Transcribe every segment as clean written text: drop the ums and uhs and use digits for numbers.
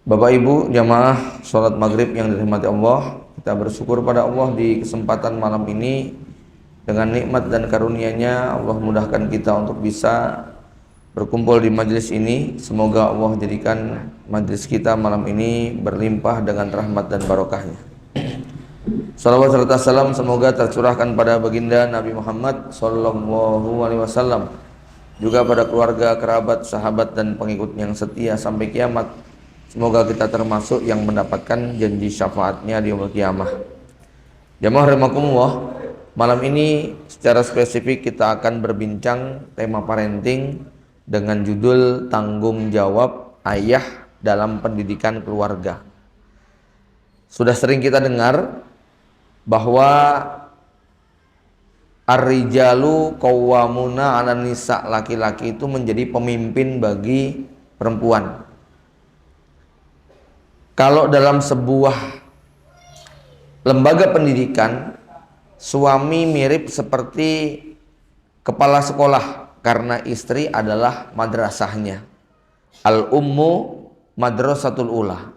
Bapak Ibu jamaah sholat maghrib yang dirahmati Allah, kita bersyukur pada Allah di kesempatan malam ini. Dengan nikmat dan karunia-Nya Allah mudahkan kita untuk bisa berkumpul di majelis ini. Semoga Allah jadikan majelis kita malam ini berlimpah dengan rahmat dan barokahnya. Salawat serta salam semoga tercurahkan pada baginda Nabi Muhammad Sallallahu Alaihi Wasallam, juga pada keluarga, kerabat, sahabat dan pengikut yang setia sampai kiamat. Semoga kita termasuk yang mendapatkan janji syafaatnya di yaumul qiyamah. Jamaah rahimakumullah, malam ini secara spesifik kita akan berbincang tema parenting dengan judul tanggung jawab ayah dalam pendidikan keluarga. Sudah sering kita dengar bahwa ar-rijalu qawwamuna 'alan nisa, laki-laki itu menjadi pemimpin bagi perempuan. Kalau dalam sebuah lembaga pendidikan, suami mirip seperti kepala sekolah karena istri adalah madrasahnya. Al-ummu madrasatul ula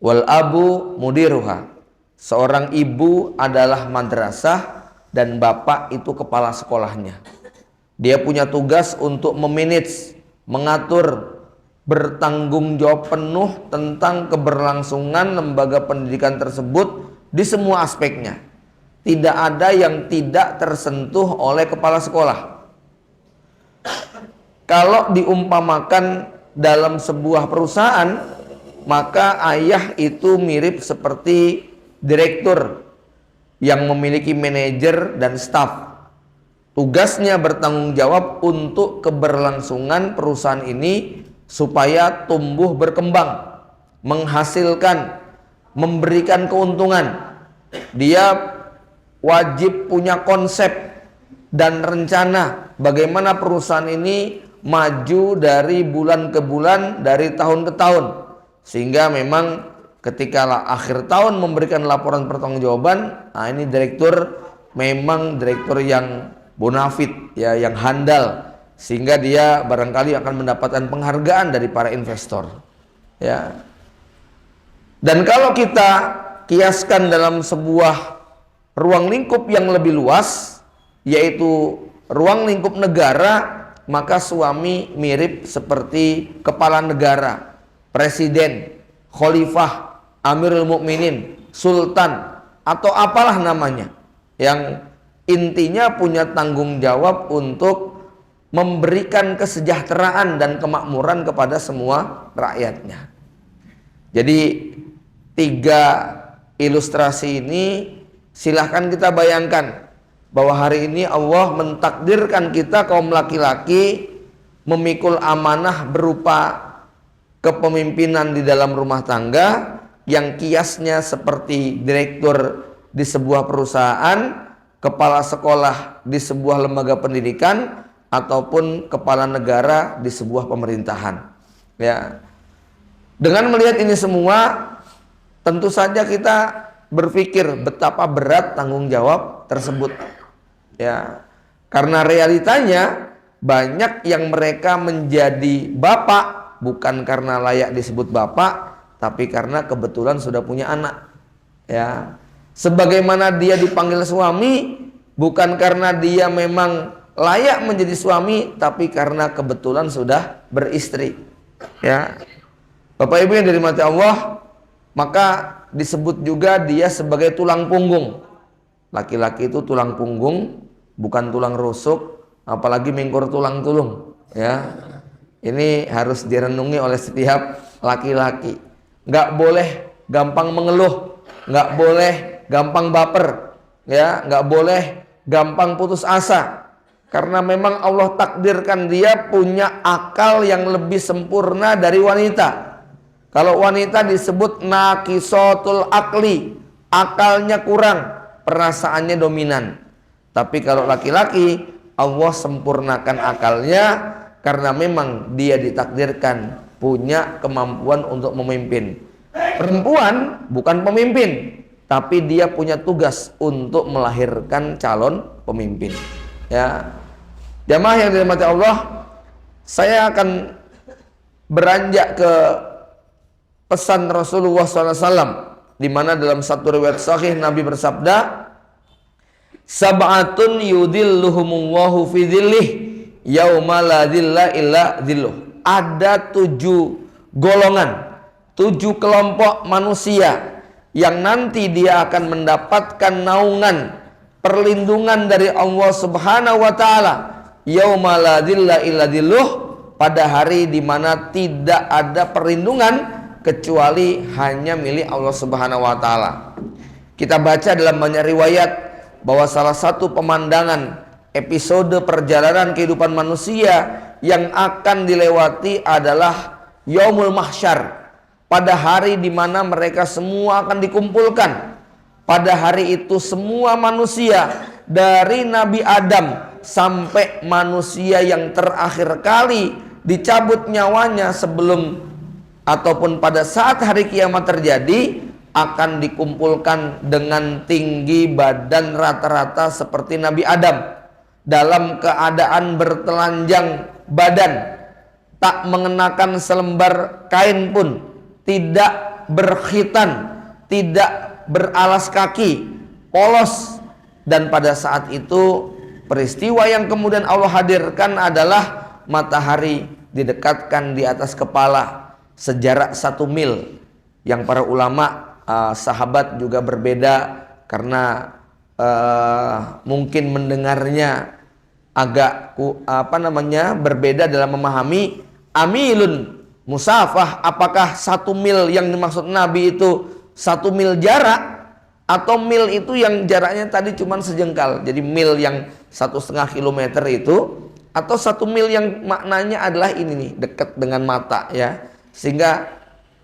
wal abu mudiruha. Seorang ibu adalah madrasah dan bapak itu kepala sekolahnya. Dia punya tugas untuk memanage, mengatur, bertanggung jawab penuh tentang keberlangsungan lembaga pendidikan tersebut di semua aspeknya. Tidak ada yang tidak tersentuh oleh kepala sekolah. Kalau diumpamakan dalam sebuah perusahaan, maka ayah itu mirip seperti direktur yang memiliki manajer dan staf. Tugasnya bertanggung jawab untuk keberlangsungan perusahaan ini supaya tumbuh berkembang, menghasilkan, memberikan keuntungan. Dia wajib punya konsep dan rencana bagaimana perusahaan ini maju dari bulan ke bulan, dari tahun ke tahun, sehingga memang ketika akhir tahun memberikan laporan pertanggungjawaban, nah ini direktur memang direktur yang bonafit, ya, yang handal, sehingga dia barangkali akan mendapatkan penghargaan dari para investor, ya. Dan kalau kita kiaskan dalam sebuah ruang lingkup yang lebih luas, yaitu ruang lingkup negara, maka suami mirip seperti kepala negara, presiden, khalifah, amirul mukminin, sultan, atau apalah namanya, yang intinya punya tanggung jawab untuk memberikan kesejahteraan dan kemakmuran kepada semua rakyatnya. Jadi tiga ilustrasi ini silahkan kita bayangkan bahwa hari ini Allah mentakdirkan kita kaum laki-laki memikul amanah berupa kepemimpinan di dalam rumah tangga yang kiasnya seperti direktur di sebuah perusahaan, kepala sekolah di sebuah lembaga pendidikan, ataupun kepala negara di sebuah pemerintahan, ya. Dengan melihat ini semua, tentu saja kita berpikir betapa berat tanggung jawab tersebut, ya. Karena realitanya banyak yang mereka menjadi bapak bukan karena layak disebut bapak, tapi karena kebetulan sudah punya anak, ya. Sebagaimana dia dipanggil suami bukan karena dia memang layak menjadi suami, tapi karena kebetulan sudah beristri, ya. Bapak Ibu yang dirahmati Allah, maka disebut juga dia sebagai tulang punggung. Laki-laki itu tulang punggung, bukan tulang rusuk, apalagi mingkur tulang tulung, ya. Ini harus direnungi oleh setiap laki-laki. Nggak boleh gampang mengeluh, nggak boleh gampang baper, ya, nggak boleh gampang putus asa. Karena memang Allah takdirkan dia punya akal yang lebih sempurna dari wanita. Kalau wanita disebut naqisatul akli, akalnya kurang, perasaannya dominan. Tapi kalau laki-laki, Allah sempurnakan akalnya karena memang dia ditakdirkan punya kemampuan untuk memimpin. Perempuan bukan pemimpin, tapi dia punya tugas untuk melahirkan calon pemimpin, ya. Jamaah yang dirahmati Allah, saya akan beranjak ke pesan Rasulullah SAW, di mana dalam satu riwayat sahih Nabi bersabda, sab'atun yudhilluhumullahu fi dhillih yauma la dhilla illa dhilluh. Ada 7 golongan, 7 kelompok manusia yang nanti dia akan mendapatkan naungan, perlindungan dari Allah Subhanahu wa taala yauma la dhilla illa dhilluh, pada hari di mana tidak ada perlindungan kecuali hanya milik Allah Subhanahu wa taala. Kita baca dalam banyak riwayat bahwa salah satu pemandangan episode perjalanan kehidupan manusia yang akan dilewati adalah Yaumul Mahsyar, pada hari di mana mereka semua akan dikumpulkan. Pada hari itu semua manusia dari Nabi Adam sampai manusia yang terakhir kali dicabut nyawanya sebelum ataupun pada saat hari kiamat terjadi, akan dikumpulkan dengan tinggi badan rata-rata seperti Nabi Adam, dalam keadaan bertelanjang badan, tak mengenakan selembar kain pun, tidak berkhitan, tidak beralas kaki, polos. Dan pada saat itu peristiwa yang kemudian Allah hadirkan adalah matahari didekatkan di atas kepala sejarak 1 mil, yang para ulama sahabat juga berbeda karena mungkin mendengarnya agak berbeda dalam memahami amilun musafah. Apakah 1 mil yang dimaksud Nabi itu 1 mil jarak, atau mil itu yang jaraknya tadi cuma sejengkal, jadi mil yang 1,5 kilometer itu, atau 1 mil yang maknanya adalah ini nih, dekat dengan mata ya, sehingga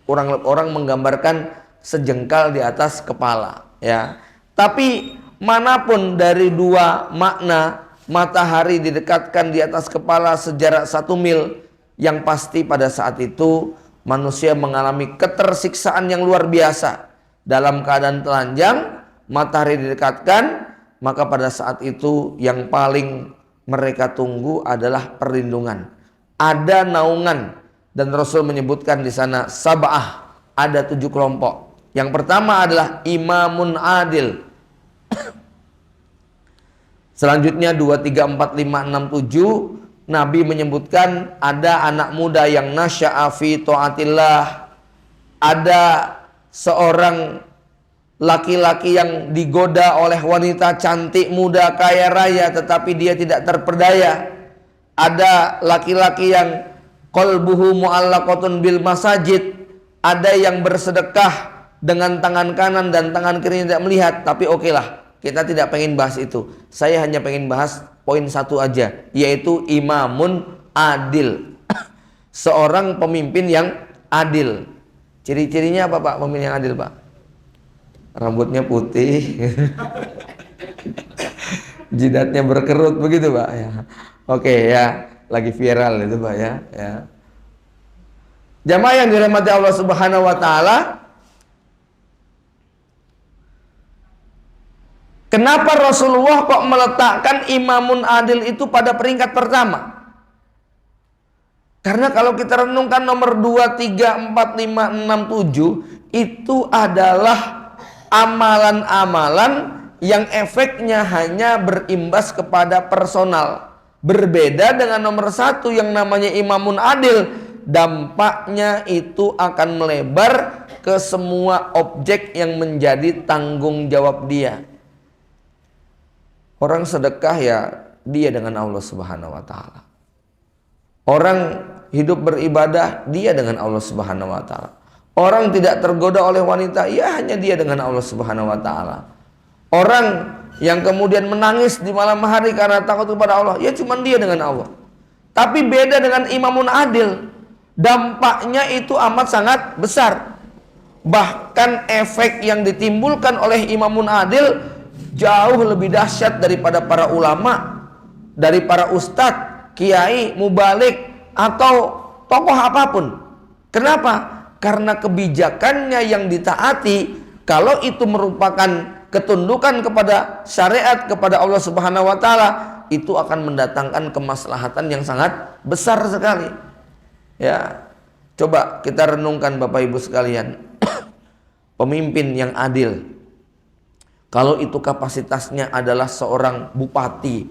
orang menggambarkan sejengkal di atas kepala ya. Tapi manapun dari 2 makna, matahari didekatkan di atas kepala sejarak 1 mil, yang pasti pada saat itu manusia mengalami ketersiksaan yang luar biasa. Dalam keadaan telanjang, matahari didekatkan, maka pada saat itu yang paling mereka tunggu adalah perlindungan, ada naungan. Dan Rasul menyebutkan di sana sab'ah, ada 7 kelompok. Yang pertama adalah imamun adil. Selanjutnya 2, 3, 4, 5, 6, 7 Nabi menyebutkan ada anak muda yang nasya'a fi ta'atillah, ada seorang laki-laki yang digoda oleh wanita cantik, muda, kaya raya, tetapi dia tidak terperdaya. Ada laki-laki yang qalbuhu mu'allaqatun bil masajid, ada yang bersedekah dengan tangan kanan dan tangan kirinya tidak melihat. Tapi oke lah, kita tidak pengen bahas itu. Saya hanya pengen bahas poin 1 aja, yaitu imamun adil. Seorang pemimpin yang adil. Ciri-cirinya apa Pak, pemimpin yang adil Pak? Rambutnya putih, jidatnya berkerut, begitu Pak ya. Oke ya, lagi viral itu Pak ya. Jamaah yang dirahmati Allah Subhanahu wa taala, kenapa Rasulullah kok meletakkan imamun adil itu pada peringkat pertama? Karena kalau kita renungkan nomor 2, 3, 4, 5, 6, 7 itu adalah amalan-amalan yang efeknya hanya berimbas kepada personal. Berbeda dengan nomor 1 yang namanya imamun adil, dampaknya itu akan melebar ke semua objek yang menjadi tanggung jawab dia. Orang sedekah ya dia dengan Allah Subhanahu wa taala. Orang hidup beribadah dia dengan Allah Subhanahu wa taala. Orang tidak tergoda oleh wanita, ya hanya dia dengan Allah Subhanahu wa taala. Orang yang kemudian menangis di malam hari karena takut kepada Allah, ya cuma dia dengan Allah. Tapi beda dengan imamun adil, dampaknya itu amat sangat besar. Bahkan efek yang ditimbulkan oleh imamun adil jauh lebih dahsyat daripada para ulama, dari para ustadz, kiai, mubalik, atau tokoh apapun. Kenapa? Karena kebijakannya yang ditaati, kalau itu merupakan ketundukan kepada syariat, kepada Allah Subhanahu wa taala, itu akan mendatangkan kemaslahatan yang sangat besar sekali. Ya. Coba kita renungkan Bapak Ibu sekalian. Pemimpin yang adil, kalau itu kapasitasnya adalah seorang bupati,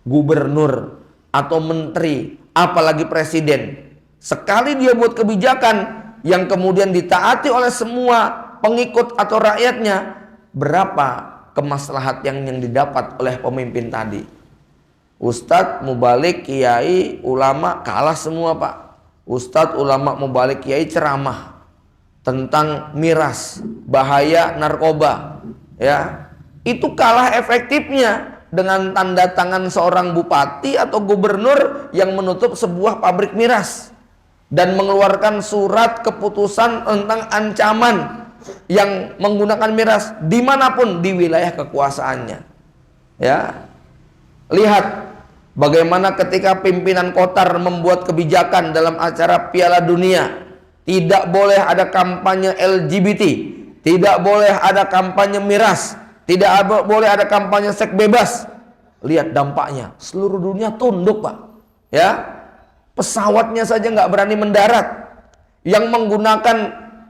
gubernur, atau menteri, apalagi presiden, sekali dia buat kebijakan yang kemudian ditaati oleh semua pengikut atau rakyatnya, berapa kemaslahat yang didapat oleh pemimpin tadi? Ustadz, mubalik, kiai, ulama kalah semua Pak. Ustadz, ulama, mubalik, kiai ceramah tentang miras, bahaya narkoba, ya. Itu kalah efektifnya dengan tanda tangan seorang bupati atau gubernur yang menutup sebuah pabrik miras dan mengeluarkan surat keputusan tentang ancaman yang menggunakan miras dimanapun di wilayah kekuasaannya. Ya, lihat bagaimana ketika pimpinan Qatar membuat kebijakan dalam acara Piala Dunia, tidak boleh ada kampanye LGBT, tidak boleh ada kampanye miras, tidak boleh ada kampanye seks bebas. Lihat dampaknya, seluruh dunia tunduk Pak. Ya, pesawatnya saja nggak berani mendarat. Yang menggunakan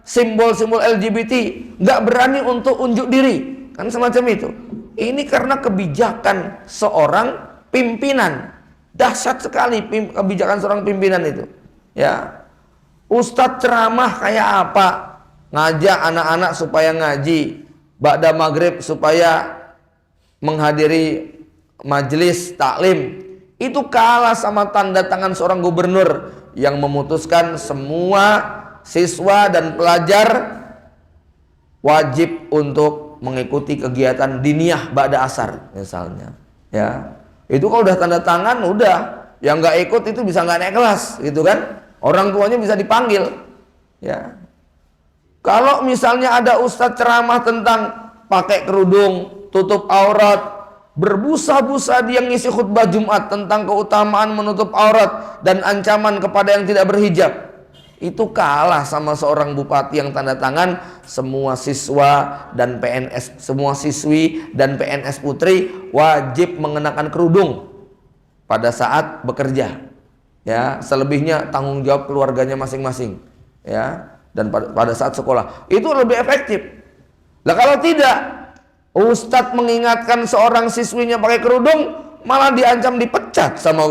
simbol-simbol LGBT nggak berani untuk unjuk diri, kan semacam itu. Ini karena kebijakan seorang pimpinan. Dahsyat sekali kebijakan seorang pimpinan itu. Ya, Ustadz ceramah kayak apa? Ngajak anak-anak supaya ngaji, ba'da maghrib supaya menghadiri majelis taklim. Itu kalah sama tanda tangan seorang gubernur yang memutuskan semua siswa dan pelajar wajib untuk mengikuti kegiatan diniyah ba'da asar misalnya. Ya, itu kalau udah tanda tangan, udah yang nggak ikut itu bisa nggak naik kelas, gitu kan? Orang tuanya bisa dipanggil. Ya, kalau misalnya ada ustadz ceramah tentang pakai kerudung, tutup aurat, berbusa-busa dia ngisi khutbah Jumat tentang keutamaan menutup aurat dan ancaman kepada yang tidak berhijab, itu kalah sama seorang bupati yang tanda tangan semua siswa dan PNS, semua siswi dan PNS putri wajib mengenakan kerudung pada saat bekerja. Ya, selebihnya tanggung jawab keluarganya masing-masing. Ya, dan pada saat sekolah itu lebih efektif. Lah kalau tidak, ustadz mengingatkan seorang siswinya pakai kerudung, malah diancam dipecat sama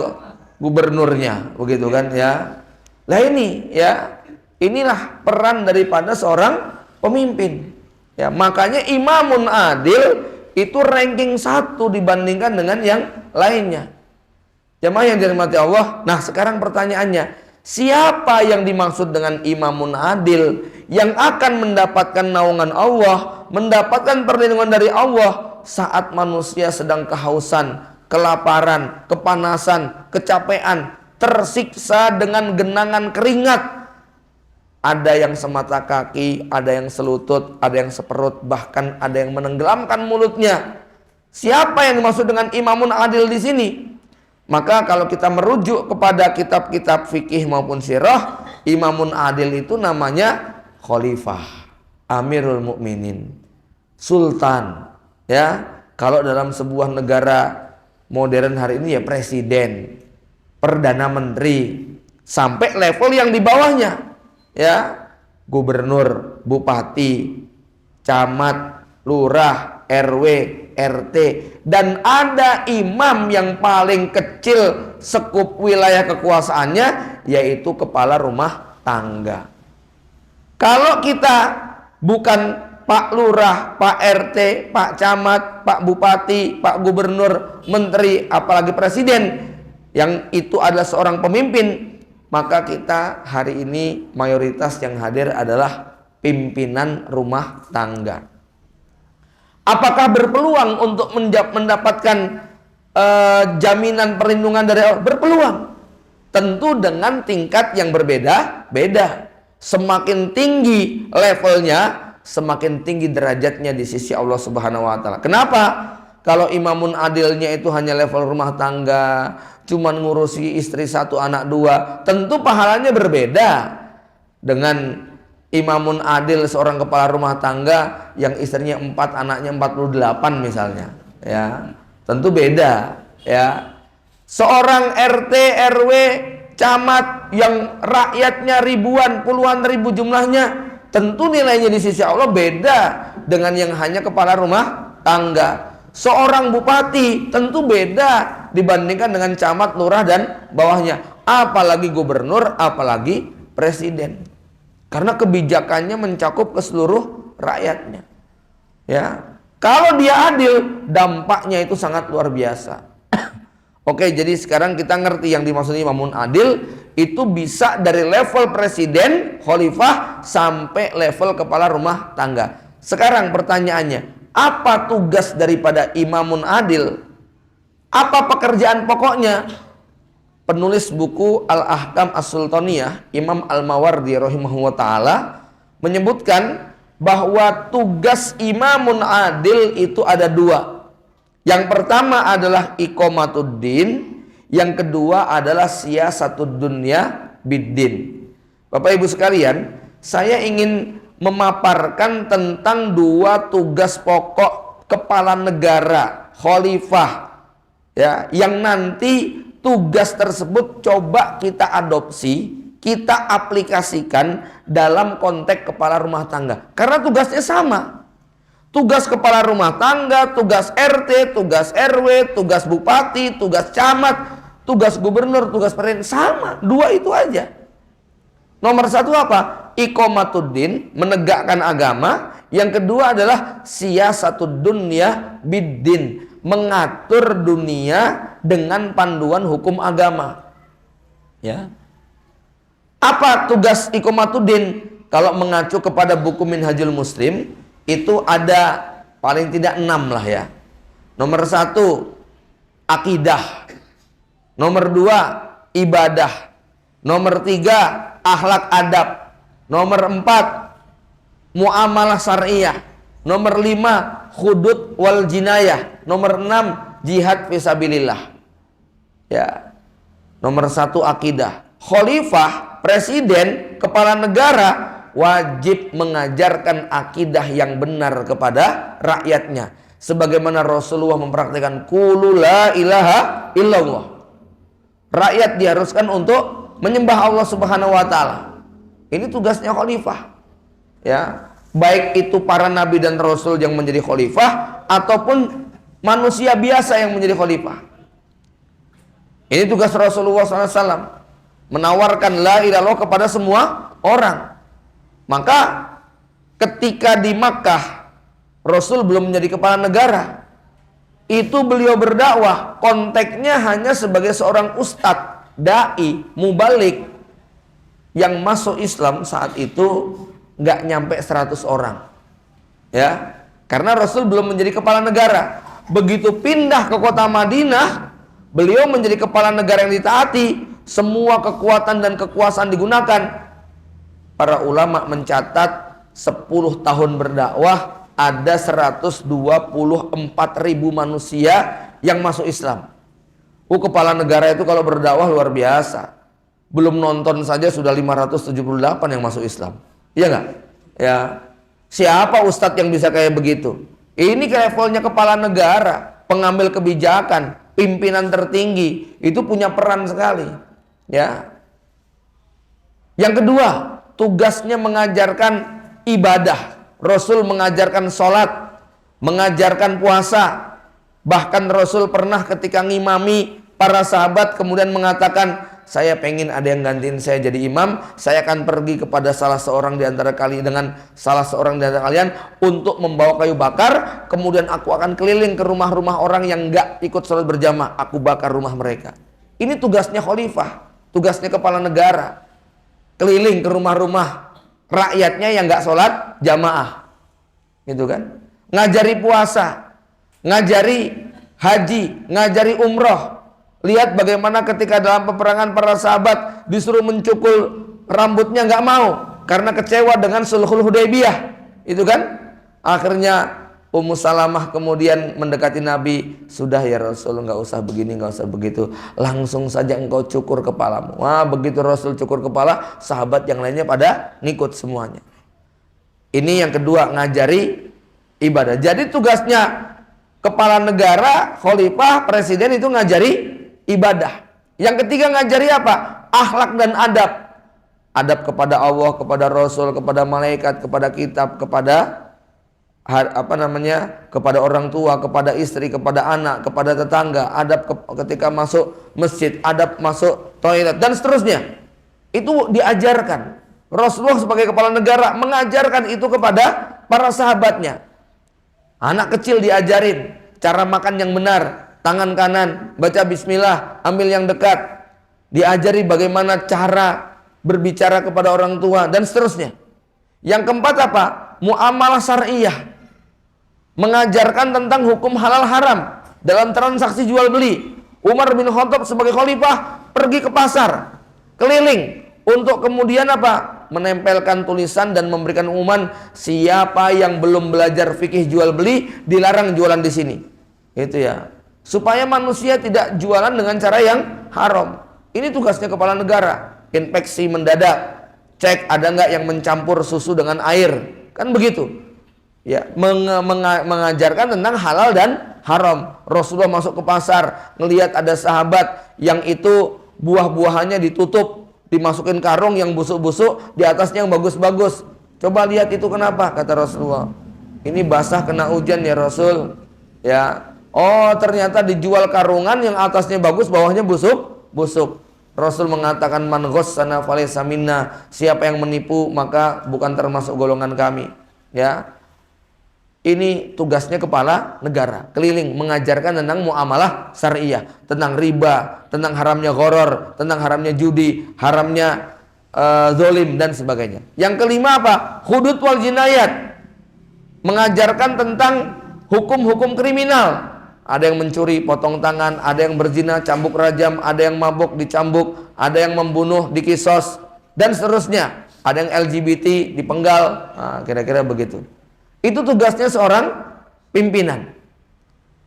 gubernurnya, begitu kan ya. Lah ini ya, inilah peran daripada seorang pemimpin. Ya, makanya imamun adil itu ranking 1 dibandingkan dengan yang lainnya. Jamaah yang dirahmati Allah. Nah, sekarang pertanyaannya, siapa yang dimaksud dengan imamun adil yang akan mendapatkan naungan Allah, mendapatkan perlindungan dari Allah saat manusia sedang kehausan, kelaparan, kepanasan, kecapean, tersiksa dengan genangan keringat. Ada yang semata kaki, ada yang selutut, ada yang seperut, bahkan ada yang menenggelamkan mulutnya. Siapa yang dimaksud dengan imamun adil di sini? Maka kalau kita merujuk kepada kitab-kitab fikih maupun sirah, imamun adil itu namanya khalifah, amirul mukminin, sultan. Ya, kalau dalam sebuah negara modern hari ini ya presiden, perdana menteri, sampai level yang di bawahnya. Ya, gubernur, bupati, camat, lurah, RW, RT, dan ada imam yang paling kecil sekup wilayah kekuasaannya, yaitu kepala rumah tangga. Kalau kita bukan Pak Lurah, Pak RT, Pak Camat, Pak Bupati, Pak Gubernur, Menteri, apalagi Presiden, yang itu adalah seorang pemimpin, maka kita hari ini mayoritas yang hadir adalah pimpinan rumah tangga. Apakah berpeluang untuk mendapatkan jaminan perlindungan dari Allah? Berpeluang. Tentu dengan tingkat yang berbeda-beda. Semakin tinggi levelnya, semakin tinggi derajatnya di sisi Allah Subhanahu wa taala. Kenapa? Kalau imamun adilnya itu hanya level rumah tangga, cuman ngurusi istri 1 anak 2, tentu pahalanya berbeda dengan imamun adil seorang kepala rumah tangga yang istrinya 4, anaknya 48 misalnya. Ya, tentu beda. Ya, seorang RT RW camat yang rakyatnya ribuan, puluhan ribu jumlahnya, tentu nilainya di sisi Allah beda dengan yang hanya kepala rumah tangga. Seorang bupati tentu beda dibandingkan dengan camat, lurah, dan bawahnya. Apalagi gubernur, apalagi presiden. Karena kebijakannya mencakup ke seluruh rakyatnya. Ya, kalau dia adil, dampaknya itu sangat luar biasa. Oke, jadi sekarang kita ngerti yang dimaksud imamun adil itu bisa dari level presiden, khalifah sampai level kepala rumah tangga. Sekarang pertanyaannya, apa tugas daripada imamun adil? Apa pekerjaan pokoknya? Penulis buku Al-Ahkam As-Sultaniyah, Imam Al-Mawardi rahimahullah ta'ala, menyebutkan bahwa tugas imamun adil itu ada dua. Yang pertama adalah iqamatuddin, yang kedua adalah siyasatud dunya biddin. Bapak Ibu sekalian, saya ingin memaparkan tentang dua tugas pokok kepala negara, khalifah, ya, yang nanti tugas tersebut coba kita adopsi, kita aplikasikan dalam konteks kepala rumah tangga. Karena tugasnya sama. Tugas kepala rumah tangga, tugas RT, tugas RW, tugas bupati, tugas camat, tugas gubernur, tugas presiden, sama. Dua itu aja. Nomor satu apa? Iqamatuddin, menegakkan agama. Yang kedua adalah siyasatud dunya biddin, mengatur dunia dengan panduan hukum agama. Ya. Apa tugas iqamatuddin? Kalau mengacu kepada buku Minhajul Muslim, itu ada paling tidak 6 lah ya. Nomor 1 akidah, nomor 2 ibadah, nomor 3 akhlak adab, nomor 4 muamalah syariah, nomor 5 hudud wal jinayah, nomor 6 jihad fisabilillah. Ya. Nomor 1 akidah. Khalifah, presiden, kepala negara wajib mengajarkan akidah yang benar kepada rakyatnya, sebagaimana Rasulullah mempraktikkan qulu la ilaha illallah. Rakyat diharuskan untuk menyembah Allah Subhanahu wa taala. Ini tugasnya khalifah. Ya, baik itu para nabi dan rasul yang menjadi khalifah ataupun manusia biasa yang menjadi khalifah. Ini tugas Rasulullah SAW, menawarkan la ilaha illallah kepada semua orang. Maka ketika di Makkah Rasul belum menjadi kepala negara, itu beliau berdakwah, konteksnya hanya sebagai seorang ustadz, dai, mubalik, yang masuk Islam saat itu nggak nyampe 100 orang. Ya, karena Rasul belum menjadi kepala negara. Begitu pindah ke kota Madinah, beliau menjadi kepala negara yang ditaati, semua kekuatan dan kekuasaan digunakan. Para ulama mencatat 10 tahun berdakwah ada 124.000 manusia yang masuk Islam. Kepala negara itu kalau berdakwah luar biasa. Belum nonton saja sudah 578 yang masuk Islam. Iya nggak? Ya. Siapa ustadz yang bisa kayak begitu? Ini kayak levelnya kepala negara, pengambil kebijakan, pimpinan tertinggi, itu punya peran sekali. Ya. Yang kedua, tugasnya mengajarkan ibadah. Rasul mengajarkan sholat, mengajarkan puasa. Bahkan Rasul pernah ketika ngimami para sahabat kemudian mengatakan, saya pengen ada yang gantiin saya jadi imam, saya akan pergi kepada salah seorang di antara kalian dengan salah seorang di antara kalian untuk membawa kayu bakar, kemudian aku akan keliling ke rumah-rumah orang yang enggak ikut sholat berjamaah, aku bakar rumah mereka. Ini tugasnya khalifah, tugasnya kepala negara. Keliling ke rumah-rumah rakyatnya yang nggak sholat jamaah, gitu kan? Ngajari puasa, ngajari haji, ngajari umroh. Lihat bagaimana ketika dalam peperangan para sahabat disuruh mencukur rambutnya nggak mau karena kecewa dengan sulhul Hudaybiyah, itu kan? Akhirnya Ummu Salamah kemudian mendekati Nabi, sudah ya Rasul, nggak usah begini, nggak usah begitu, langsung saja engkau cukur kepalamu. Wah, begitu Rasul cukur kepala, sahabat yang lainnya pada ngikut semuanya. Ini yang kedua, ngajari ibadah. Jadi tugasnya kepala negara, khalifah, presiden itu ngajari ibadah. Yang ketiga ngajari apa? akhlak dan adab. Adab kepada Allah, kepada Rasul, kepada malaikat, kepada kitab, kepada kepada orang tua, kepada istri, kepada anak, kepada tetangga, adab ketika masuk masjid, adab masuk toilet, dan seterusnya. Itu diajarkan. Rasulullah sebagai kepala negara mengajarkan itu kepada para sahabatnya. Anak kecil diajarin cara makan yang benar, tangan kanan, baca bismillah, ambil yang dekat. Diajari bagaimana cara berbicara kepada orang tua, dan seterusnya. Yang keempat apa? Muamalah syariah. Mengajarkan tentang hukum halal haram dalam transaksi jual beli. Umar bin Khattab sebagai khalifah pergi ke pasar, keliling, untuk kemudian apa? Menempelkan tulisan dan memberikan umuman, siapa yang belum belajar fikih jual beli dilarang jualan di sini. Itu ya, supaya manusia tidak jualan dengan cara yang haram. Ini tugasnya kepala negara. Inspeksi mendadak, cek ada nggak yang mencampur susu dengan air, kan begitu. Ya, mengajarkan tentang halal dan haram. Rasulullah masuk ke pasar, ngelihat ada sahabat yang itu buah-buahannya ditutup, dimasukin karung yang busuk-busuk, di atasnya yang bagus-bagus. Coba lihat itu kenapa? Kata Rasulullah, ini basah kena hujan ya Rasul. Ya, oh ternyata dijual karungan yang atasnya bagus, bawahnya busuk. Rasul mengatakan, man ghassana falaysa minna, siapa yang menipu maka bukan termasuk golongan kami. Ya. Ini tugasnya kepala negara, keliling mengajarkan tentang muamalah syariah, tentang riba, tentang haramnya gharar, tentang haramnya judi, haramnya zolim dan sebagainya. Yang kelima apa? Hudud wal jinayat. Mengajarkan tentang hukum-hukum kriminal. Ada yang mencuri, potong tangan, ada yang berzina, cambuk rajam, ada yang mabuk, dicambuk, ada yang membunuh, dikisos, dan seterusnya. Ada yang LGBT, dipenggal, kira-kira begitu. Itu tugasnya seorang pimpinan.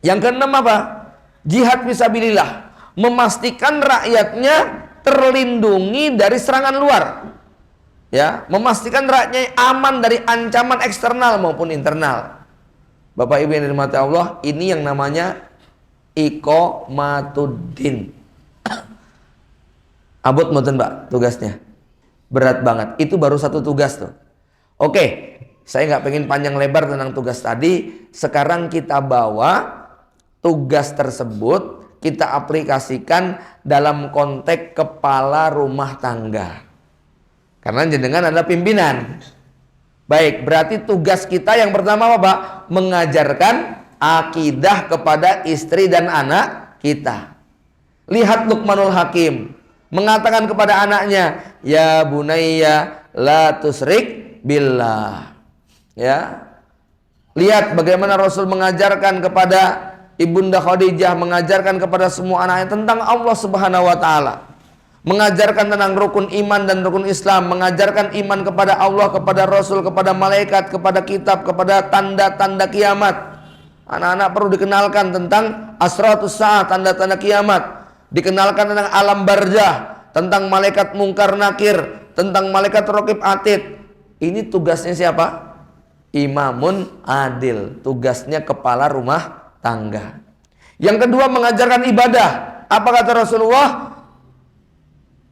Yang keenam apa? Jihad fisabilillah. Memastikan rakyatnya terlindungi dari serangan luar. Ya, memastikan rakyatnya aman dari ancaman eksternal maupun internal. Bapak Ibu yang dirahmati Allah, ini yang namanya iqamatuddin. Abot mboten, Mbak, tugasnya. Berat banget. Itu baru satu tugas tuh. Oke. Saya nggak pengen panjang lebar tentang tugas tadi. Sekarang kita bawa tugas tersebut, kita aplikasikan dalam konteks kepala rumah tangga. Karena jenengan adalah pimpinan. Baik, berarti tugas kita yang pertama apa, Pak? Mengajarkan akidah kepada istri dan anak kita. Lihat Luqmanul Hakim mengatakan kepada anaknya, ya bunayya la tusrik billah. Ya, lihat bagaimana Rasul mengajarkan kepada Ibunda Khadijah, mengajarkan kepada semua anaknya tentang Allah Subhanahu wa Ta'ala, mengajarkan tentang rukun iman dan rukun Islam, mengajarkan iman kepada Allah, kepada Rasul, kepada malaikat, kepada kitab, kepada tanda-tanda kiamat. Anak-anak perlu dikenalkan tentang asratus saat, tanda-tanda kiamat, dikenalkan tentang alam barzah, tentang malaikat mungkar nakir, tentang malaikat raqib atid. Ini tugasnya siapa? Imamun adil, tugasnya kepala rumah tangga. Yang kedua, mengajarkan ibadah. Apa kata Rasulullah?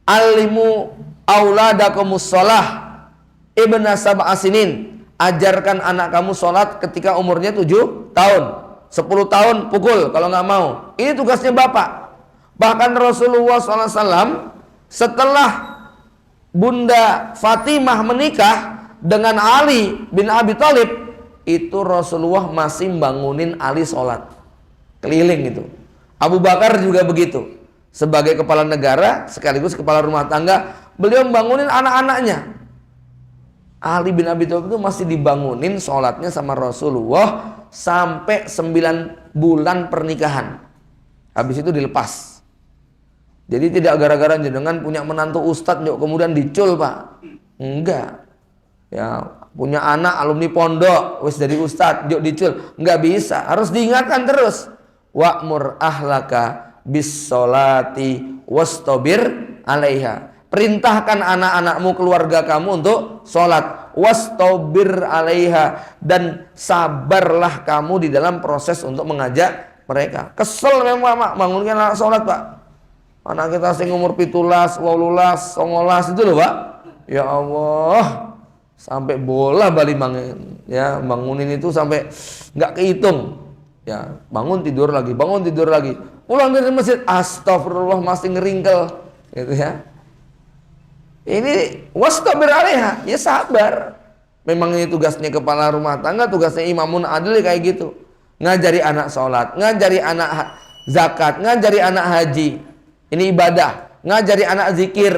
Alimu auladakumus shalah ibna sab'a sinin. Ajarkan anak kamu sholat ketika umurnya 7 tahun. 10 tahun pukul kalau nggak mau. Ini tugasnya bapak. Bahkan Rasulullah SAW setelah Bunda Fatimah menikah dengan Ali bin Abi Thalib, itu Rasulullah masih bangunin Ali sholat keliling itu. Abu Bakar juga begitu. Sebagai kepala negara sekaligus kepala rumah tangga, beliau bangunin anak-anaknya. Ali bin Abi Thalib itu masih dibangunin sholatnya sama Rasulullah sampai 9 bulan pernikahan. Habis itu dilepas. Jadi tidak gara-gara jenengan punya menantu ustadz yuk kemudian dicul, Pak. Enggak. Ya, punya anak alumni pondok wis dari ustadz yuk dicul, nggak bisa, harus diingatkan terus. Wa'mur ahlaka bis sholati wastabir alaiha. Perintahkan anak-anakmu, keluarga kamu untuk sholat, wastabir alaiha, dan sabarlah kamu di dalam proses untuk mengajak mereka. Kesel memang bangunkan anak sholat, Pak. Anak kita sing umur 17, 18, 19 itu loh, Pak. Ya Allah, sampai bola bali bangun, ya bangunin itu sampai nggak kehitung. Ya bangun tidur lagi, pulang dari masjid, astagfirullah masih ngeringkel, gitu ya. Ini wastabir alaiha, ya sabar. Memang ini tugasnya kepala rumah tangga, tugasnya imamun adil kayak gitu. Ngajari anak sholat, ngajari anak zakat, ngajari anak haji. Ini ibadah, ngajari anak zikir,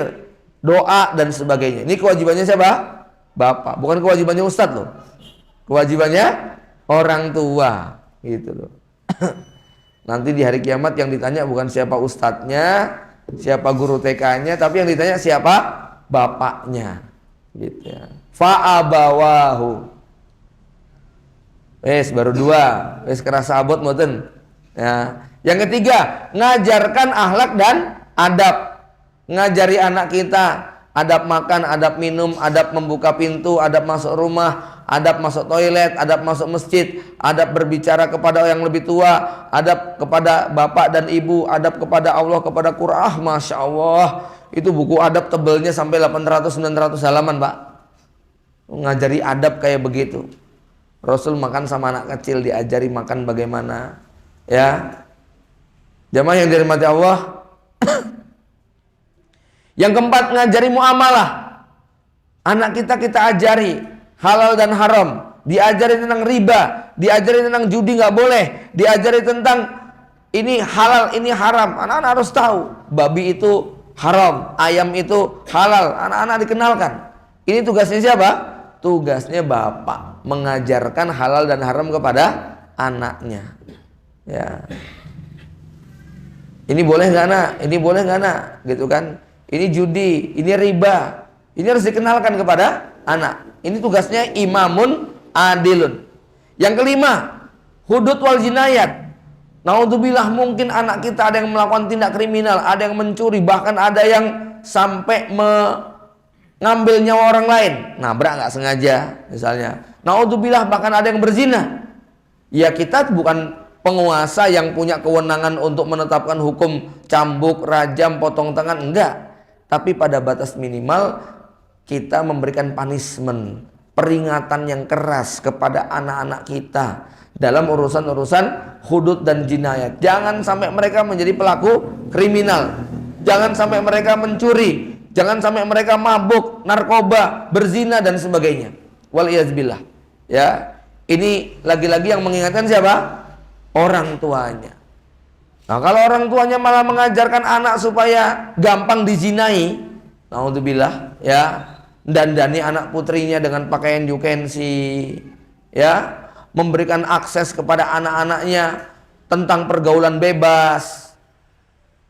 doa dan sebagainya. Ini kewajibannya siapa? Bapak, bukan kewajibannya ustadz loh. Kewajibannya orang tua, gitu loh. Nanti di hari kiamat yang ditanya bukan siapa ustadznya, siapa guru TK-nya, tapi yang ditanya siapa bapaknya, gitu ya. Fa'abawahu. Baru 2. Kerasa abot mboten. Ya. Yang ketiga, ngajarkan akhlak dan adab. Ngajari anak kita adab makan, adab minum, adab membuka pintu, adab masuk rumah, adab masuk toilet, adab masuk masjid, adab berbicara kepada yang lebih tua, adab kepada bapak dan ibu, adab kepada Allah, kepada Quran. Masya Allah, itu buku adab tebelnya sampai 800-900 halaman, Pak. Ngajari adab kayak begitu. Rasul makan sama anak kecil diajari makan bagaimana, ya. Jamaah yang dirahmati Allah. Yang keempat, ngajari muamalah. Anak kita ajari halal dan haram, diajari tentang riba, diajari tentang judi nggak boleh, diajari tentang ini halal, ini haram. Anak-anak harus tahu, babi itu haram, ayam itu halal. Anak-anak dikenalkan. Ini tugasnya siapa? Tugasnya bapak, mengajarkan halal dan haram kepada anaknya. Ya. Ini boleh nggak nak? Ini boleh nggak nak? Gitu kan? Ini judi, ini riba. Ini harus dikenalkan kepada anak. Ini tugasnya imamun adilun. Yang kelima, hudud wal jinayat. Naudzubillah, mungkin anak kita ada yang melakukan tindak kriminal, ada yang mencuri, bahkan ada yang sampai mengambil nyawa orang lain, nabrak nggak sengaja misalnya. Naudzubillah, bahkan ada yang berzina. Ya kita bukan penguasa yang punya kewenangan untuk menetapkan hukum cambuk, rajam, potong tangan, enggak. Tapi pada batas minimal kita memberikan punishment, peringatan yang keras kepada anak-anak kita dalam urusan-urusan hudud dan jinayat. Jangan sampai mereka menjadi pelaku kriminal. Jangan sampai mereka mencuri. Jangan sampai mereka mabuk, narkoba, berzina dan sebagainya. Waliyazbillah. Ya, ini lagi-lagi yang mengingatkan siapa? Orang tuanya. Nah, kalau orang tuanya malah mengajarkan anak supaya gampang dizinai, naudzubillah, ya, dandani anak putrinya dengan pakaian yukensi, ya, memberikan akses kepada anak-anaknya tentang pergaulan bebas,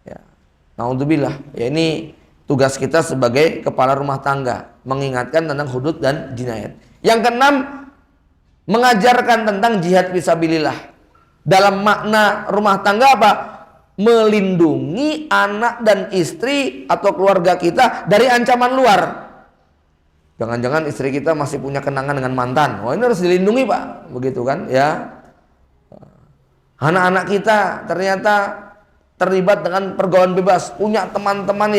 ya, naudzubillah. Ya, ini tugas kita sebagai kepala rumah tangga, mengingatkan tentang hudud dan jinayat. Yang keenam, mengajarkan tentang jihad fisabilillah. Dalam makna rumah tangga apa? Melindungi anak dan istri atau keluarga kita dari ancaman luar. Jangan-jangan istri kita masih punya kenangan dengan mantan. Wah, ini harus dilindungi, Pak. Begitu kan, ya. Anak-anak kita ternyata terlibat dengan pergaulan bebas, punya teman-teman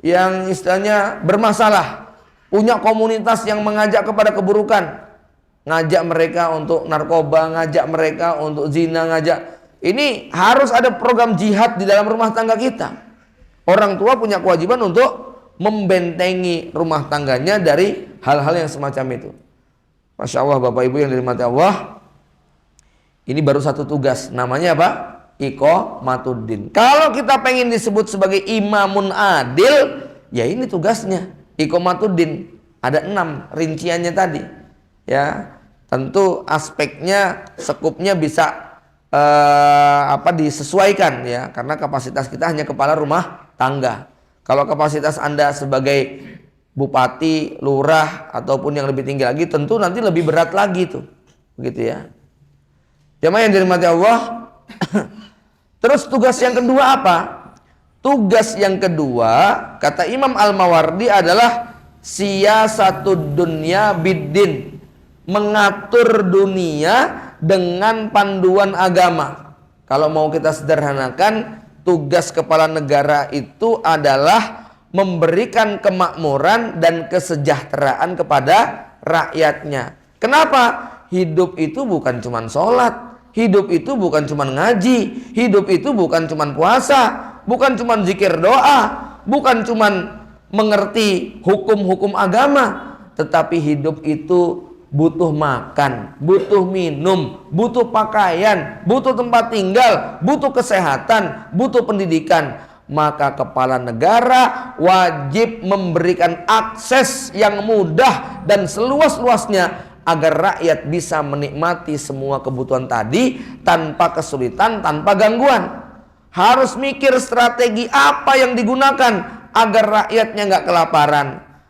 yang istilahnya bermasalah, punya komunitas yang mengajak kepada keburukan. Ngajak mereka untuk narkoba, ngajak mereka untuk zina, ini harus ada program jihad di dalam rumah tangga kita. Orang tua punya kewajiban untuk membentengi rumah tangganya dari hal-hal yang semacam itu. Masya Allah, Bapak Ibu yang dirahmati Allah. Ini baru satu tugas, namanya apa? Iqamatuddin. Kalau kita pengen disebut sebagai imamun adil, ya ini tugasnya, Iqamatuddin. Ada 6 rinciannya tadi. Ya, tentu aspeknya, sekupnya bisa disesuaikan, ya, karena kapasitas kita hanya kepala rumah tangga. Kalau kapasitas Anda sebagai bupati, lurah ataupun yang lebih tinggi lagi, tentu nanti lebih berat lagi tuh, begitu ya. Jamaah yang dirahmati Allah. Terus tugas yang kedua apa? Tugas yang kedua kata Imam Al-Mawardi adalah siyasatud dunya biddin. Mengatur dunia dengan panduan agama. Kalau mau kita sederhanakan, tugas kepala negara itu adalah memberikan kemakmuran dan kesejahteraan kepada rakyatnya. Kenapa? Hidup itu bukan cuma sholat, hidup itu bukan cuma ngaji, hidup itu bukan cuma puasa, bukan cuma zikir doa, bukan cuma mengerti hukum-hukum agama, tetapi hidup itu butuh makan, butuh minum, butuh pakaian, butuh tempat tinggal, butuh kesehatan, butuh pendidikan. Maka kepala negara wajib memberikan akses yang mudah dan seluas-luasnya agar rakyat bisa menikmati semua kebutuhan tadi tanpa kesulitan, tanpa gangguan. Harus mikir strategi apa yang digunakan agar rakyatnya nggak kelaparan,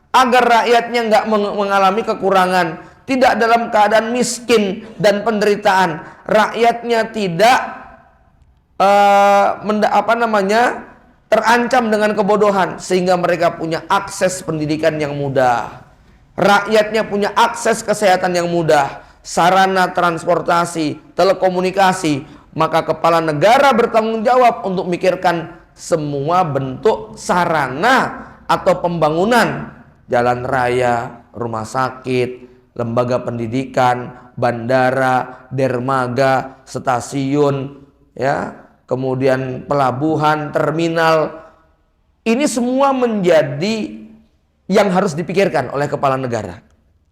agar rakyatnya nggak mengalami kekurangan, tidak dalam keadaan miskin dan penderitaan, rakyatnya tidak terancam dengan kebodohan, sehingga mereka punya akses pendidikan yang mudah, rakyatnya punya akses kesehatan yang mudah, sarana transportasi, telekomunikasi. Maka kepala negara bertanggung jawab untuk memikirkan semua bentuk sarana atau pembangunan, jalan raya, rumah sakit, lembaga pendidikan, bandara, dermaga, stasiun, ya, kemudian pelabuhan, terminal. Ini semua menjadi yang harus dipikirkan oleh kepala negara,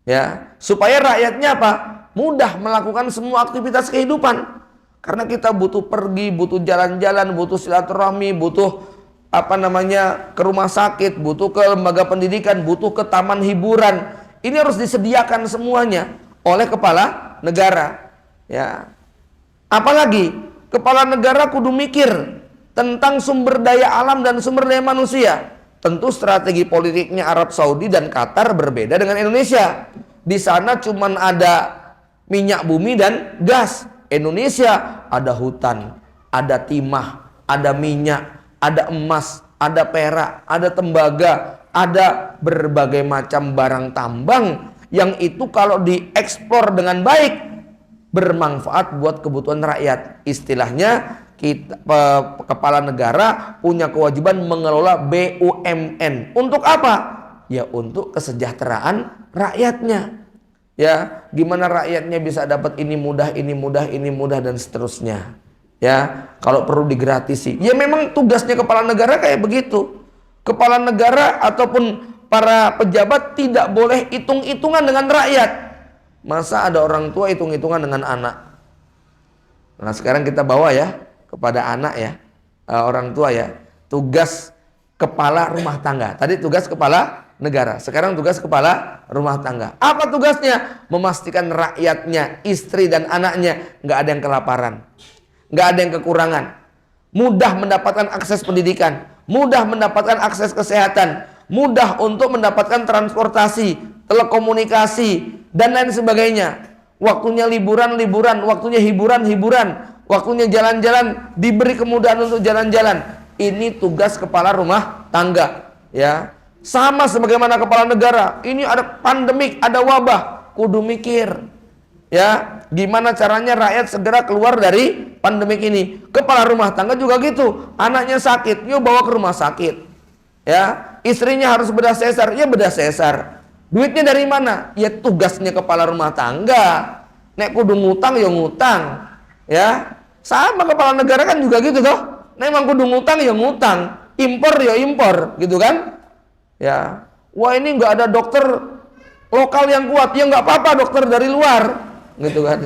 ya, supaya rakyatnya apa? Mudah melakukan semua aktivitas kehidupan. Karena kita butuh pergi, butuh jalan-jalan, butuh silaturahmi, butuh ke rumah sakit, butuh ke lembaga pendidikan, butuh ke taman hiburan. Ini harus disediakan semuanya oleh kepala negara, ya. Apalagi kepala negara kudu mikir tentang sumber daya alam dan sumber daya manusia. Tentu strategi politiknya Arab Saudi dan Qatar berbeda dengan Indonesia. Di sana cuman ada minyak bumi dan gas. Indonesia ada hutan, ada timah, ada minyak, ada emas, ada perak, ada tembaga, ada berbagai macam barang tambang yang itu kalau diekspor dengan baik bermanfaat buat kebutuhan rakyat. Istilahnya kepala negara punya kewajiban mengelola BUMN. Untuk apa? Ya untuk kesejahteraan rakyatnya. Ya, gimana rakyatnya bisa dapat ini mudah, ini mudah, ini mudah, dan seterusnya. Ya, kalau perlu digratisi. Ya memang tugasnya kepala negara kayak begitu. Kepala negara ataupun para pejabat tidak boleh hitung-hitungan dengan rakyat. Masa ada orang tua hitung-hitungan dengan anak? Nah sekarang kita bawa ya kepada anak ya, orang tua ya. Tugas kepala rumah tangga. Tadi tugas kepala negara, sekarang tugas kepala rumah tangga. Apa tugasnya? Memastikan rakyatnya, istri dan anaknya nggak ada yang kelaparan, nggak ada yang kekurangan, mudah mendapatkan akses pendidikan, mudah mendapatkan akses kesehatan, mudah untuk mendapatkan transportasi, telekomunikasi, dan lain sebagainya. Waktunya liburan-liburan, waktunya hiburan-hiburan, waktunya jalan-jalan, diberi kemudahan untuk jalan-jalan. Ini tugas kepala rumah tangga, ya. Sama sebagaimana kepala negara. Ini ada pandemik, ada wabah, kudu mikir, ya, gimana caranya rakyat segera keluar dari pandemik ini. Kepala rumah tangga juga gitu. Anaknya sakit, yuk bawa ke rumah sakit, ya. Istrinya harus bedah sesar, ya bedah sesar. Duitnya dari mana? Ya tugasnya kepala rumah tangga. Nek kudu ngutang ya ngutang, ya. Sama kepala negara kan juga gitu toh. Nek emang kudu ngutang ya ngutang, impor ya impor, gitu kan? Ya. Wah ini nggak ada dokter lokal yang kuat, ya nggak apa-apa dokter dari luar, gitu kan?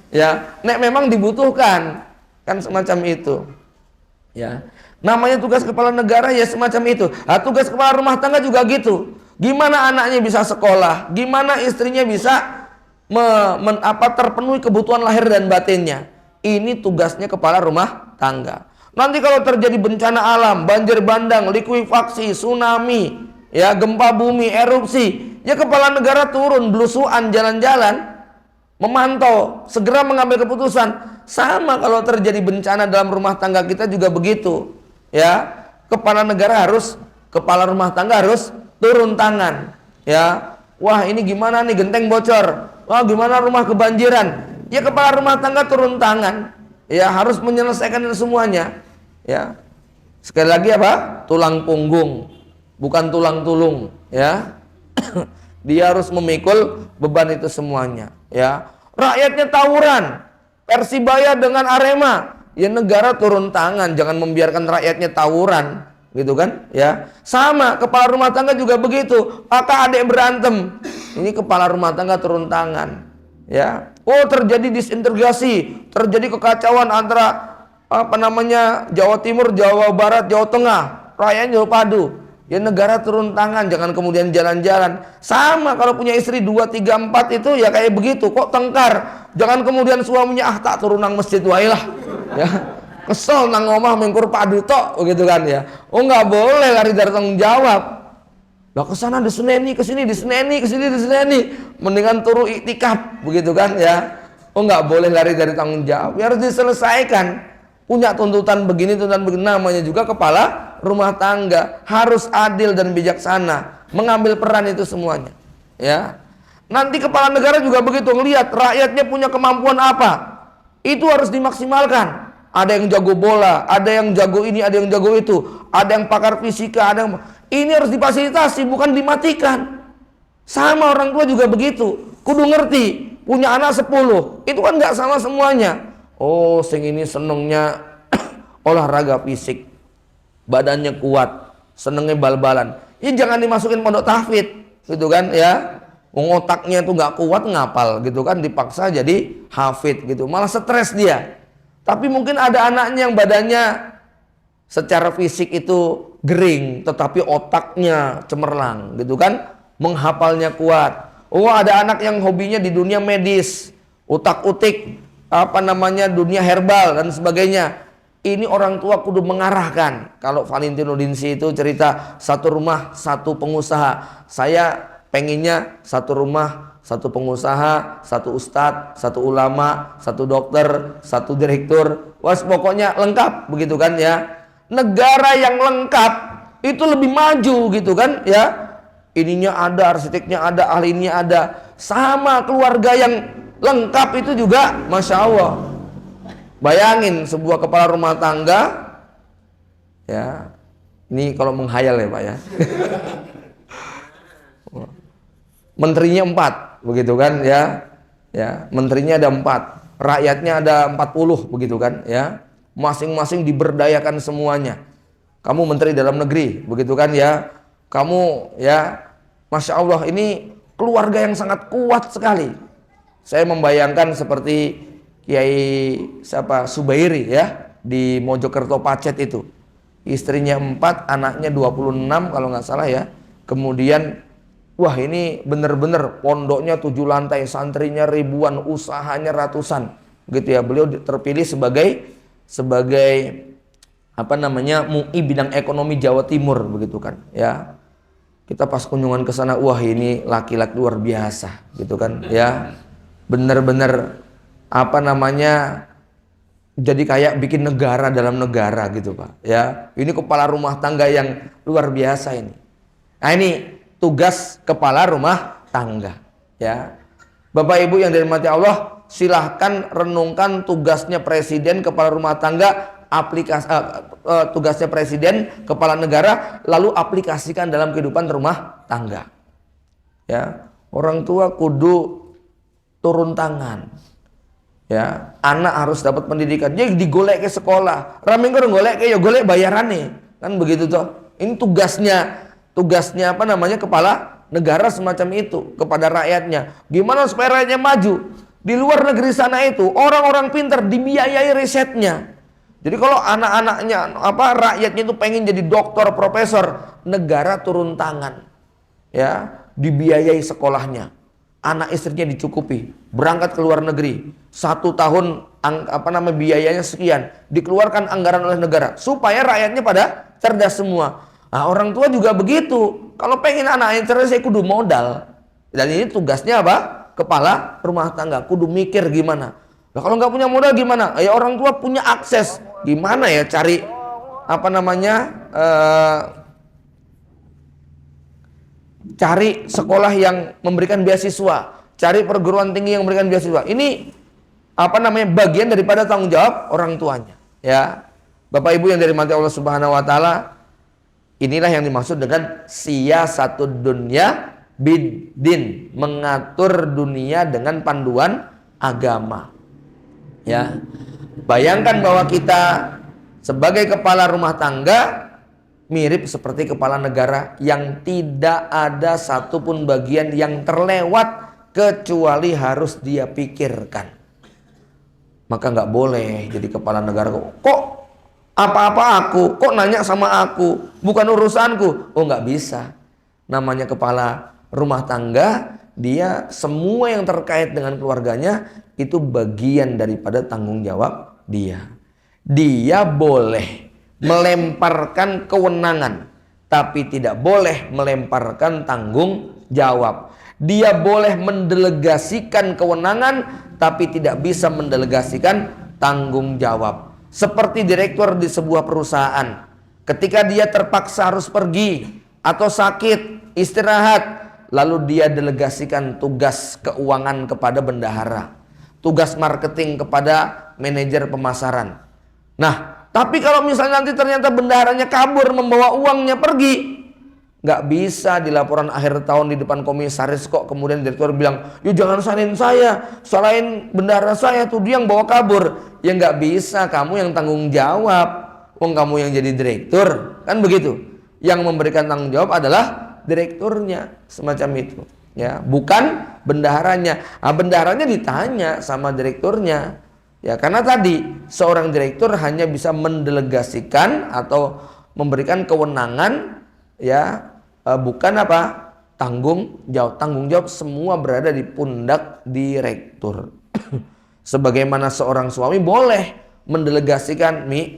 Ya. Nek memang dibutuhkan, kan semacam itu. Ya. Namanya tugas kepala negara ya semacam itu. Nah, tugas kepala rumah tangga juga gitu. Gimana anaknya bisa sekolah, gimana istrinya bisa terpenuhi kebutuhan lahir dan batinnya. Ini tugasnya kepala rumah tangga. Nanti kalau terjadi bencana alam, banjir bandang, likuifaksi, tsunami, ya gempa bumi, erupsi, ya kepala negara turun belusuan jalan-jalan, memantau, segera mengambil keputusan. Sama kalau terjadi bencana dalam rumah tangga kita juga begitu. Ya, kepala rumah tangga harus turun tangan, ya. Wah ini gimana nih, genteng bocor, wah gimana rumah kebanjiran, ya kepala rumah tangga turun tangan, ya harus menyelesaikan semuanya, ya. Sekali lagi apa? Tulang punggung, bukan tulang tulung, ya. Dia harus memikul beban itu semuanya, ya. Rakyatnya tawuran, Persibaya dengan Arema, ya negara turun tangan, jangan membiarkan rakyatnya tawuran, gitu kan, ya. Sama kepala rumah tangga juga begitu, kakak adik berantem, ini kepala rumah tangga turun tangan, ya. Oh, terjadi disintegrasi, terjadi kekacauan antara Jawa Timur, Jawa Barat, Jawa Tengah, rakyatnya padu, ya negara turun tangan, jangan kemudian jalan-jalan. Sama kalau punya istri 2, 3, 4 itu ya kayak begitu, kok tengkar, jangan kemudian suaminya tak turun nang masjid wailah, ya kesel nang omah mengkur padu tok, begitu kan, ya. Oh, nggak boleh lari dari tanggung jawab. Lah kesana diseneni, kesini diseneni, kesini diseneni, mendingan turu iktikaf, begitu kan, ya. Oh, nggak boleh lari dari tanggung jawab, ya harus diselesaikan. Punya tuntutan begini, tuntutan begini, namanya juga kepala rumah tangga, harus adil dan bijaksana, mengambil peran itu semuanya, ya. Nanti kepala negara juga begitu, ngelihat rakyatnya punya kemampuan apa, itu harus dimaksimalkan. Ada yang jago bola, ada yang jago ini, ada yang jago itu, ada yang pakar fisika, ada yang ini harus difasilitasi, bukan dimatikan. Sama orang tua juga begitu, kudu ngerti, punya anak 10, itu kan nggak sama semuanya. Oh, sing ini senengnya olahraga fisik, badannya kuat, senengnya bal-balan, ya jangan dimasukin pondok tahfidz, gitu kan, ya. Otaknya tuh nggak kuat ngapal, gitu kan, dipaksa jadi hafid, gitu, malah stres dia. Tapi mungkin ada anaknya yang badannya secara fisik itu gering, tetapi otaknya cemerlang, gitu kan, menghafalnya kuat. Oh, ada anak yang hobinya di dunia medis, utak-utik, dunia herbal dan sebagainya. Ini orang tua kudu mengarahkan. Kalau Valentino Dinsi itu cerita satu rumah satu pengusaha, saya pengennya satu rumah satu pengusaha, satu ustadz, satu ulama, satu dokter, satu direktur, pokoknya lengkap, begitu kan, ya. Negara yang lengkap itu lebih maju, gitu kan, ya. Ininya ada, arsiteknya ada, ahlinya ada. Sama keluarga yang lengkap itu juga, Masya Allah. Bayangin sebuah kepala rumah tangga, ya, ini kalau menghayal ya Pak, ya. Menterinya 4, begitu kan, ya. Ya, menterinya ada 4, rakyatnya ada 40, begitu kan, ya. Masing-masing diberdayakan semuanya. Kamu menteri dalam negeri, begitu kan, ya. Kamu, ya, Masya Allah, ini keluarga yang sangat kuat sekali. Saya membayangkan seperti Kiai Subairi, ya, di Mojokerto Pacet itu. Istrinya 4, anaknya 26 kalau nggak salah, ya. Kemudian, wah, ini bener-bener pondoknya 7 lantai, santrinya ribuan, usahanya ratusan, gitu ya. Beliau terpilih sebagai MUI bidang ekonomi Jawa Timur, begitu kan, ya. Kita pas kunjungan ke sana, wah, ini laki-laki luar biasa, gitu kan, ya. Bener-bener jadi kayak bikin negara dalam negara, gitu Pak, ya. Ini kepala rumah tangga yang luar biasa ini. Nah, ini tugas kepala rumah tangga, ya. Bapak Ibu yang dirahmati Allah, silahkan renungkan tugasnya presiden, kepala rumah tangga, tugasnya presiden, kepala negara, lalu aplikasikan dalam kehidupan rumah tangga, ya. Orang tua kudu turun tangan, ya. Anak harus dapat pendidikan, jadi digolek ke sekolah, ramengker golek ke ya golek bayarannya, kan begitu toh. Ini tugasnya kepala negara semacam itu kepada rakyatnya. Gimana supaya rakyatnya maju? Di luar negeri sana itu orang-orang pintar dibiayai risetnya. Jadi kalau anak-anaknya rakyatnya itu pengen jadi dokter, profesor, negara turun tangan, ya, dibiayai sekolahnya. Anak istrinya dicukupi, berangkat ke luar negeri, 1 tahun biayanya sekian, dikeluarkan anggaran oleh negara supaya rakyatnya pada cerdas semua. Nah, orang tua juga begitu. Kalau pengen anaknya cerdas, saya kudu modal. Dan ini tugasnya apa? Kepala rumah tangga kudu mikir gimana. Nah, kalau nggak punya modal gimana? Ya orang tua punya akses. Gimana ya cari cari sekolah yang memberikan beasiswa, cari perguruan tinggi yang memberikan beasiswa. Ini bagian daripada tanggung jawab orang tuanya, ya. Bapak Ibu yang dirahmati Allah Subhanahu wa taala, inilah yang dimaksud dengan siyasatud dunya biddin, mengatur dunia dengan panduan agama. Ya. Bayangkan bahwa kita sebagai kepala rumah tangga mirip seperti kepala negara yang tidak ada satupun bagian yang terlewat kecuali harus dia pikirkan. Maka nggak boleh jadi kepala negara kok apa-apa aku, kok nanya sama aku, bukan urusanku. Oh, nggak bisa. Namanya kepala rumah tangga, dia semua yang terkait dengan keluarganya itu bagian daripada tanggung jawab dia. Dia boleh melemparkan kewenangan, tapi tidak boleh melemparkan tanggung jawab. Dia boleh mendelegasikan kewenangan, tapi tidak bisa mendelegasikan tanggung jawab. Seperti direktur di sebuah perusahaan, ketika dia terpaksa harus pergi atau sakit, istirahat, lalu dia delegasikan tugas keuangan kepada bendahara, tugas marketing kepada manajer pemasaran. Nah, tapi kalau misalnya nanti ternyata bendaharanya kabur membawa uangnya pergi, nggak bisa di laporan akhir tahun di depan komisaris kok kemudian direktur bilang, yuk jangan salahin saya, salahin bendahara saya tuh, dia yang bawa kabur. Ya nggak bisa, kamu yang tanggung jawab, wong kamu yang jadi direktur, kan begitu. Yang memberikan tanggung jawab adalah direkturnya, semacam itu, ya, bukan bendaharanya. Nah, bendaharanya ditanya sama direkturnya, ya, karena tadi seorang direktur hanya bisa mendelegasikan atau memberikan kewenangan, ya, bukan apa, tanggung jawab. Tanggung jawab semua berada di pundak direktur. Sebagaimana seorang suami boleh mendelegasikan, Mi,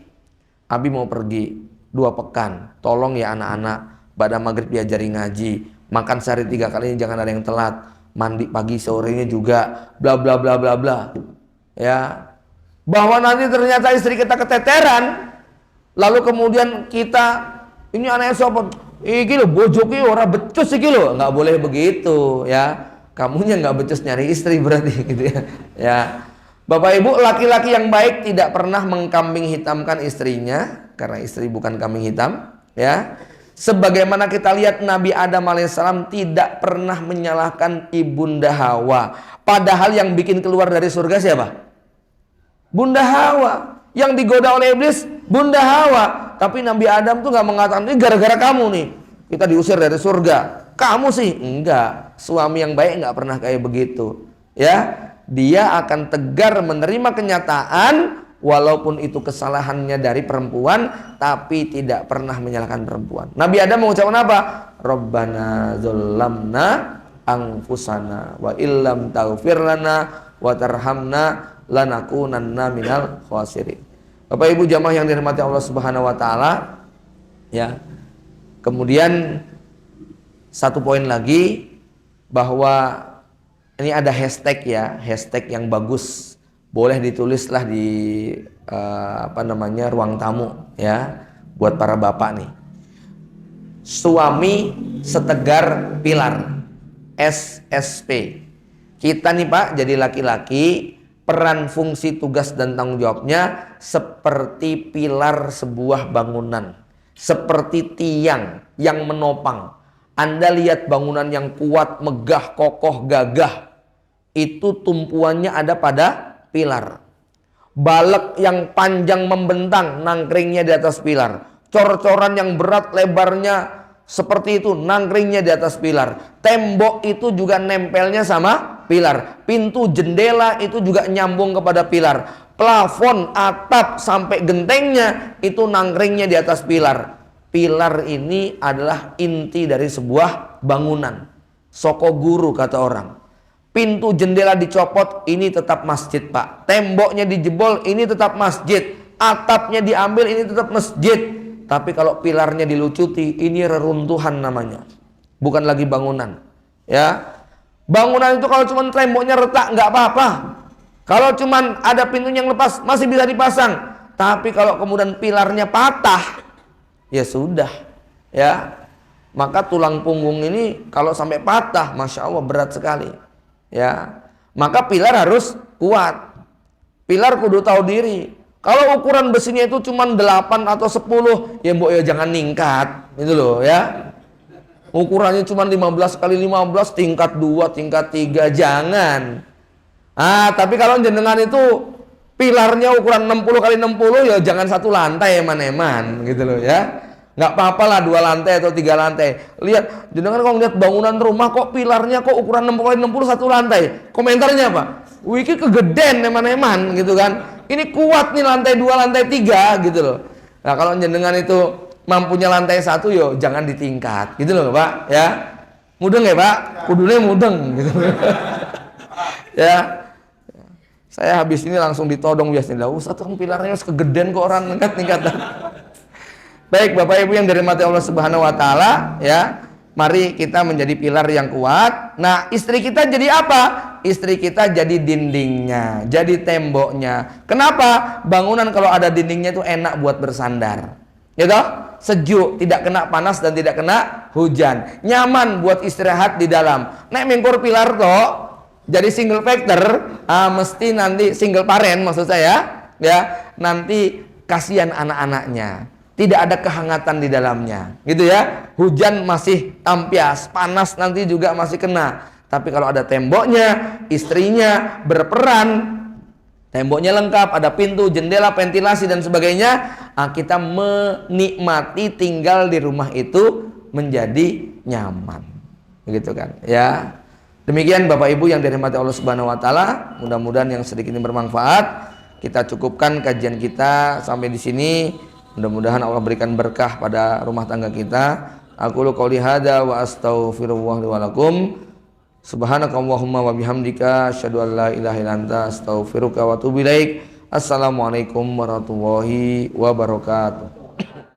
Abi mau pergi 2 pekan, tolong ya anak-anak pada maghrib diajari ngaji, makan sehari 3 kali jangan ada yang telat, mandi pagi sorenya juga, bla bla bla bla bla, ya. Bahwa nanti ternyata istri kita keteteran, lalu kemudian kita, ini anaknya siapa? Iki lho bojoki ora becus iki lho, nggak boleh begitu, ya. Kamunya nggak becus nyari istri berarti, gitu ya. Ya. Bapak Ibu, laki-laki yang baik tidak pernah mengkambing hitamkan istrinya, karena istri bukan kambing hitam, ya. Sebagaimana kita lihat Nabi Adam alaihissalam tidak pernah menyalahkan ibunda Hawa, padahal yang bikin keluar dari surga siapa? Bunda Hawa. Yang digoda oleh iblis Bunda Hawa. Tapi Nabi Adam tuh nggak mengatakan, ini gara-gara kamu nih kita diusir dari surga. Kamu sih enggak. Suami yang baik nggak pernah kayak begitu, ya. Dia akan tegar menerima kenyataan walaupun itu kesalahannya dari perempuan, tapi tidak pernah menyalahkan perempuan. Nabi Adam mengucapkan apa? Rabbana dzalamna anfusana wa illam taghfir lana wa tarhamna lanakunanna minal khasirin. Bapak Ibu jamaah yang dirahmati Allah Subhanahu wa taala, ya. Kemudian satu poin lagi, bahwa ini ada hashtag, ya, hashtag yang bagus. Boleh ditulislah di ruang tamu, ya, buat para bapak nih. Suami setegar pilar, SSP. Kita nih Pak jadi laki-laki, peran fungsi tugas dan tanggung jawabnya seperti pilar sebuah bangunan, seperti tiang yang menopang. Anda lihat bangunan yang kuat, megah, kokoh, gagah, itu tumpuannya ada pada pilar. Balek yang panjang membentang, nangkringnya di atas pilar. Cor-coran yang berat lebarnya seperti itu, nangkringnya di atas pilar. Tembok itu juga nempelnya sama pilar. Pintu jendela itu juga nyambung kepada pilar. Plafon, atap, sampai gentengnya itu nangkringnya di atas pilar. Pilar ini adalah inti dari sebuah bangunan. Soko guru kata orang. Pintu jendela dicopot, ini tetap masjid Pak. Temboknya dijebol, ini tetap masjid. Atapnya diambil, ini tetap masjid. Tapi kalau pilarnya dilucuti, ini reruntuhan namanya. Bukan lagi bangunan, ya. Bangunan itu kalau cuma temboknya retak nggak apa-apa. Kalau cuma ada pintu yang lepas masih bisa dipasang. Tapi kalau kemudian pilarnya patah, ya sudah, ya. Maka tulang punggung ini kalau sampai patah, masya Allah berat sekali, ya. Maka pilar harus kuat. Pilar kudu tahu diri. Kalau ukuran besinya itu cuma 8 atau 10, ya mbok ya jangan ningkat, gitu loh ya. Ukurannya cuma 15 kali 15, tingkat 2, tingkat 3, jangan. Tapi kalau jenengan itu pilarnya ukuran 60 kali 60, ya jangan satu lantai eman-eman, gitu loh ya. Nggak apa-apa lah 2 lantai atau 3 lantai. Lihat, jenengan kalau lihat bangunan rumah kok pilarnya kok ukuran 60 kali 60 satu lantai. Komentarnya apa? Wiki kegeden eman-eman gitu kan. Ini kuat nih lantai 2, lantai 3 gitu loh. Nah, kalau jenengan itu mampunya lantai 1, yo jangan ditingkat gitu loh Pak ya. Mudeng ya Pak? Kudune mudeng gitu. Ya. Saya habis ini langsung ditodong biasanya. Ustaz, pilarnya kegeden kok orang tingkat-tingkat. Baik Bapak Ibu yang dirahmati Allah Subhanahu wa taala ya. Mari kita menjadi pilar yang kuat. Nah, istri kita jadi apa? Istri kita jadi dindingnya, jadi temboknya. Kenapa? Bangunan kalau ada dindingnya itu enak buat bersandar. Ya toh? Sejuk, tidak kena panas dan tidak kena hujan. Nyaman buat istirahat di dalam. Nek mengkur pilar toh, jadi single factor, mesti nanti single parent maksud saya, ya. Nanti kasihan anak-anaknya. Tidak ada kehangatan di dalamnya, gitu ya. Hujan masih tampias, panas nanti juga masih kena. Tapi kalau ada temboknya, istrinya berperan, temboknya lengkap, ada pintu, jendela, ventilasi dan sebagainya, kita menikmati tinggal di rumah itu menjadi nyaman, begitu kan? Ya. Demikian Bapak Ibu yang dirahmati Allah Subhanahu wa taala, mudah-mudahan yang sedikit ini bermanfaat. Kita cukupkan kajian kita sampai di sini. Mudah-mudahan Allah berikan berkah pada rumah tangga kita. Aqulu qouli hadza wa astaghfirullah li wa lakum. Subhanakallahumma wa bihamdika asyhadu an la ilaha illa anta astaghfiruka wa atubu ilaik. Assalamualaikum warahmatullahi wabarakatuh.